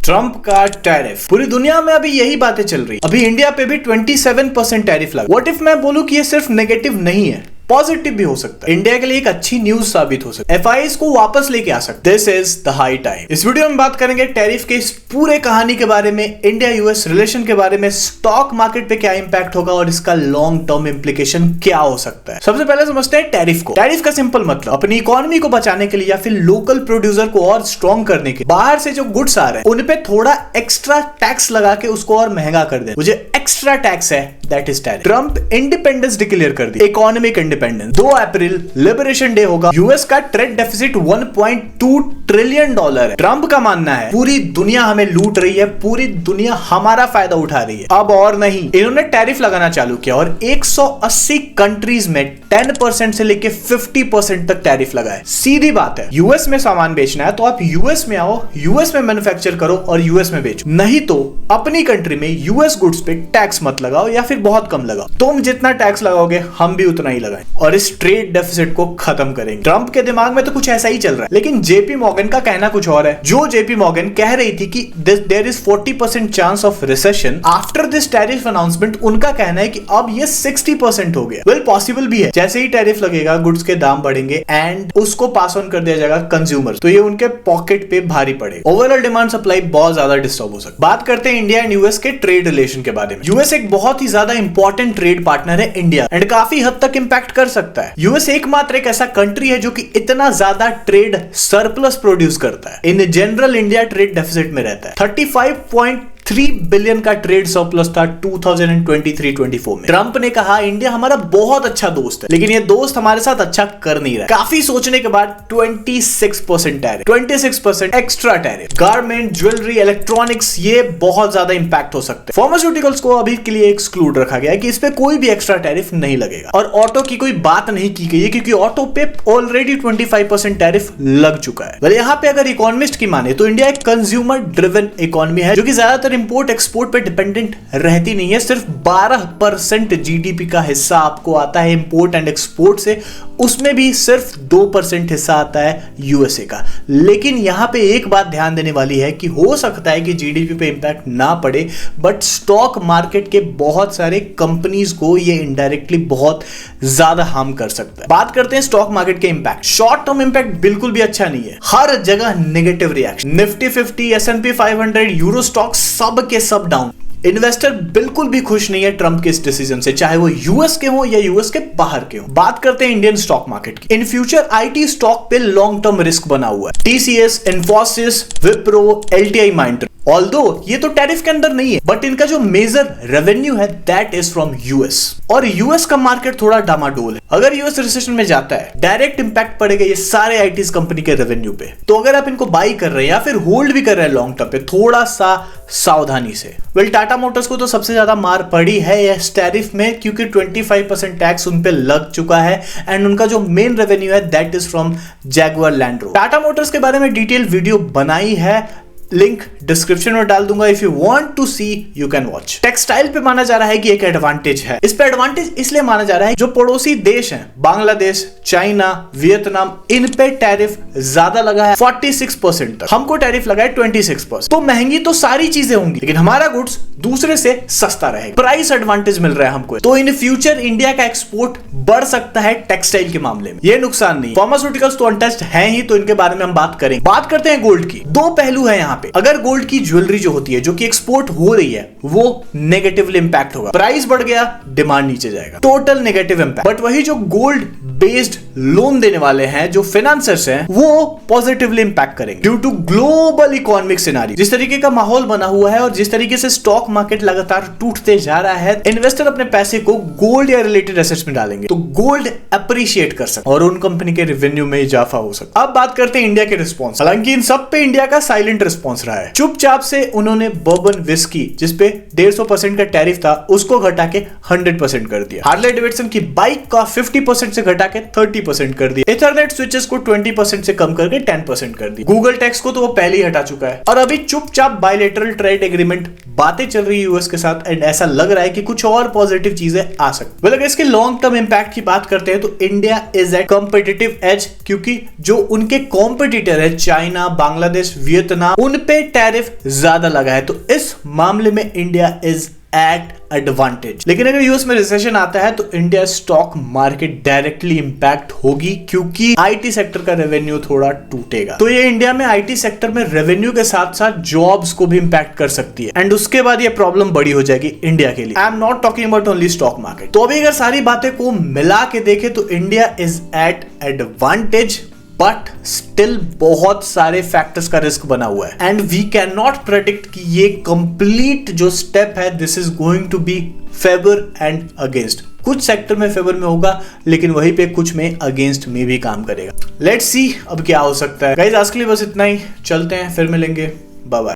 Trump का tariff. पूरी दुनिया में अभी यही बातें चल रही। अभी इंडिया पे भी 27% टैरिफ लगा। व्हाट इफ मैं बोलूं कि ये सिर्फ नेगेटिव नहीं है, पॉजिटिव भी हो सकता है। इंडिया के लिए एक अच्छी न्यूज साबित हो सकती है। FIs को वापस लेके आ सकते। This is the high time. इस वीडियो में बात करेंगे टैरिफ के इस पूरे कहानी के बारे में, इंडिया यूएस रिलेशन के बारे में, स्टॉक मार्केट पे क्या इंपैक्ट होगा और इसका लॉन्ग टर्म इंप्लीकेशन क्या हो सकता है। सबसे पहले समझते हैं टैरिफ को। टैरिफ का सिंपल मतलब अपनी इकोनॉमी को बचाने के लिए या फिर लोकल प्रोड्यूसर को और स्ट्रॉन्ग करने के बाहर से जो गुड्स आ रहे हैं उन पे थोड़ा एक्स्ट्रा टैक्स लगा के उसको और महंगा कर दे। मुझे एक्स्ट्रा टैक्स है, that is tariff. Trump independence declare कर दी, इकोनॉमिक इंडिपेंडेंस। 2 अप्रैल लिबरेशन डे होगा। यूएस का ट्रेड डेफिसिट $1.2 ट्रिलियन है। ट्रंप का मानना है पूरी दुनिया हमें लूट रही है, पूरी दुनिया हमारा फायदा उठा रही है, अब और नहीं। इन्होंने टैरिफ लगाना चालू किया और 180 कंट्रीज में 10% से लेके 50% तक टैरिफ लगाए। सीधी बात है, यूएस में सामान बेचना है तो आप यूएस में आओ, यूएस में मैन्युफैक्चर करो और यूएस में बेचो, नहीं तो अपनी कंट्री में यूएस गुड्स पे टैक्स मत लगाओ या फिर बहुत कम लगाओ। तुम जितना टैक्स लगाओगे हम भी उतना ही लगाएं और इस ट्रेड डेफिसिट को खत्म करेंगे। ट्रंप के दिमाग में तो कुछ ऐसा ही चल रहा है, लेकिन जेपी मॉर्गन का कहना कुछ और है। जो जेपी मॉर्गन कह रही थी कि there is 40% chance of recession after this tariff announcement, उनका कहना है कि अब ये 60% हो गया। वेल पॉसिबल भी है, जैसे ही टैरिफ लगेगा गुड्स के दाम बढ़ेंगे एंड उसको पास ऑन कर दिया जाएगा कंज्यूमर, तो ये उनके पॉकेट पे भारी पड़ेगा। ओवरऑल डिमांड सप्लाई बहुत ज्यादा डिस्टर्ब हो सकता है। बात करते हैं इंडिया एंड यूएस के ट्रेड रिलेशन के बारे में। यूएस एक बहुत ही ज्यादा इंपॉर्टेंट ट्रेड पार्टनर है इंडिया एंड काफी हद तक इंपैक्ट कर सकता है। यूएस एकमात्र एक ऐसा कंट्री है जो कि इतना ज्यादा ट्रेड सरप्लस प्रोड्यूस करता है। In general India trade deficit में रहता है। 35.3 बिलियन का ट्रेड सरप्लस था 2023-24 में। ट्रंप ने कहा इंडिया हमारा बहुत अच्छा दोस्त है, लेकिन ये दोस्त हमारे साथ अच्छा कर नहीं रहा है। काफी सोचने के बाद 26% tariff, 26% extra tariff. Garment, jewellery, electronics, ये बहुत ज्यादा इंपैक्ट हो सकते हैं। फार्मास्यूटिकल्स को अभी के लिए एक्सक्लूड रखा गया है कि इस पे कोई भी एक्स्ट्रा टैरिफ नहीं लगेगा। और ऑटो की कोई बात नहीं की गई है क्योंकि ऑटो पे ऑलरेडी 25% टैरिफ लग चुका है। well, यहाँ पे अगर इकोनॉमिस्ट की माने तो इंडिया एक कंज्यूमर ड्रिवन इकोनॉमी है जो कि ज्यादातर इंपोर्ट एक्सपोर्ट पे डिपेंडेंट रहती नहीं है। सिर्फ 12% जीडीपी का हिस्सा आपको आता है इंपोर्ट एंड एक्सपोर्ट से, उसमें भी सिर्फ 2% हिस्सा आता है यूएसए का। लेकिन यहां पे एक बात ध्यान देने वाली है कि हो सकता है कि जीडीपी पे इंपैक्ट ना पड़े, बट स्टॉक मार्केट के बहुत सारे कंपनीज को ये इनडायरेक्टली बहुत ज्यादा हार्म कर सकता है। बात करते हैं स्टॉक मार्केट के इंपैक्ट। शॉर्ट टर्म इंपैक्ट बिल्कुल भी अच्छा नहीं है, हर जगह negative reaction. Nifty 50, S&P 500, euro stock सब के सब डाउन। इन्वेस्टर बिल्कुल भी खुश नहीं है ट्रंप के इस डिसीजन से, चाहे वो यूएस के हो या यूएस के बाहर के हो। बात करते हैं इंडियन स्टॉक मार्केट की। इन फ्यूचर आईटी स्टॉक पे लॉन्ग टर्म रिस्क बना हुआ है। TCS, Infosys, Wipro, LTI, Myntra. Although ये तो टैरिफ के अंदर नहीं है, बट इनका जो मेजर रेवेन्यू है दैट इज फ्रॉम यूएस, और यूएस का मार्केट थोड़ा डामाडोल है। अगर यूएस रिसेशन में जाता है डायरेक्ट इंपैक्ट पड़ेगा ये सारे आईटीज कंपनी के रेवेन्यू पे। तो अगर आप इनको बाई कर रहे हैं या फिर होल्ड भी कर रहे हैं लॉन्ग टर्म पे, थोड़ा सा सावधानी से। वेल टाटा मोटर्स को तो सबसे ज्यादा मार पड़ी है इस टैरिफ में क्योंकि 25% टैक्स उन पे लग चुका है एंड उनका जो मेन रेवेन्यू है that is from Jaguar land rover. Tata Motors के बारे में डिटेल वीडियो बनाई है, लिंक डिस्क्रिप्शन में डाल दूंगा। If you want to see you can watch. Textile पे माना जा रहा है कि एक एडवांटेज है। इस पे एडवांटेज इसलिए माना जा रहा है जो पड़ोसी देश हैं, बांग्लादेश, चाइना, वियतनाम, इन पे टैरिफ ज्यादा लगा है 46% तक। हमको टैरिफ लगा है 26%। तो महंगी तो सारी चीजें होंगी, लेकिन हमारा गुड्स दूसरे से सस्ता रहेगा, प्राइस एडवांटेज मिल रहा है हमको। तो इन फ्यूचर इंडिया का एक्सपोर्ट बढ़ सकता है टेक्सटाइल के मामले में, ये नुकसान नहीं। फार्मास्यूटिकल्स तो अनटच्ड है ही, तो इनके बारे में हम बात करेंगे। बात करते हैं गोल्ड की। 2 पहलू है यहाँ पे। अगर गोल्ड की ज्वेलरी जो होती है जो कि एक्सपोर्ट हो रही है वो नेगेटिवली इंपैक्ट होगा, प्राइस बढ़ गया, डिमांड नीचे जाएगा, टोटल नेगेटिव इंपैक्ट। बट वही जो गोल्ड बेस्ड लोन देने वाले हैं, जो फाइनेंसर्स हैं, वो पॉजिटिवली इंपैक्ट करेंगे due to global economic scenario. जिस तरीके का माहौल बना हुआ है और जिस तरीके से स्टॉक मार्केट लगातार टूटते जा रहा है, इन्वेस्टर अपने पैसे को गोल्ड या रिलेटेड एसेट्स में डालेंगे तो गोल्ड अप्रिशिएट कर सकता है और उन कंपनी के रेवेन्यू में इजाफा हो सकता है। अब बात करते हैं इंडिया के रिस्पॉन्स। हालांकि इन सब पे इंडिया का साइलेंट रिस्पॉन्स रहा है। चुपचाप से उन्होंने बर्बन विस्की जिस पे 150% का टैरिफ था उसको घटा के 100% कर दिया। हार्ले डेविडसन की बाइक का 50% से घटा के 30% कर दिया। इथरनेट स्विचेस को 20% से कम करके 10% कर दिया। गूगल टैक्स को तो वो पहले ही हटा चुका है और अभी चुपचाप बायलैटरल ट्रेड एग्रीमेंट बातें चल चल रही है यूएस के साथ एंड ऐसा लग रहा है कि कुछ और पॉजिटिव चीजें आ सकती है। अगर इसके लॉन्ग टर्म इंपैक्ट की बात करते हैं तो India is at competitive edge, क्योंकि जो उनके कॉम्पिटिटर है चाइना, बांग्लादेश, वियतनाम, उन पे टैरिफ ज्यादा लगा है, तो इस मामले में इंडिया इज एट एडवांटेज। लेकिन अगर यूएस में रिसेशन आता है तो India stock market directly impact होगी, क्योंकि आईटी सेक्टर का रेवेन्यू थोड़ा टूटेगा। तो ये इंडिया में आईटी सेक्टर में रेवेन्यू के साथ साथ जॉब्स को भी इंपैक्ट कर सकती है एंड उसके बाद ये प्रॉब्लम बड़ी हो जाएगी इंडिया के लिए। I am not talking about only stock market. तो अभी अगर सारी बातें को मिला के देखे तो India is at advantage, but still बहुत सारे फैक्टर्स का रिस्क बना हुआ है and we can not predict कि ये कंप्लीट जो स्टेप है this is going to be favour and against. कुछ सेक्टर में फेवर में होगा लेकिन वहीं पे कुछ में अगेंस्ट में भी काम करेगा। लेट्स सी अब क्या हो सकता है। गाइस आज के लिए बस इतना ही, चलते हैं, फिर मिलेंगे, बाय बाय।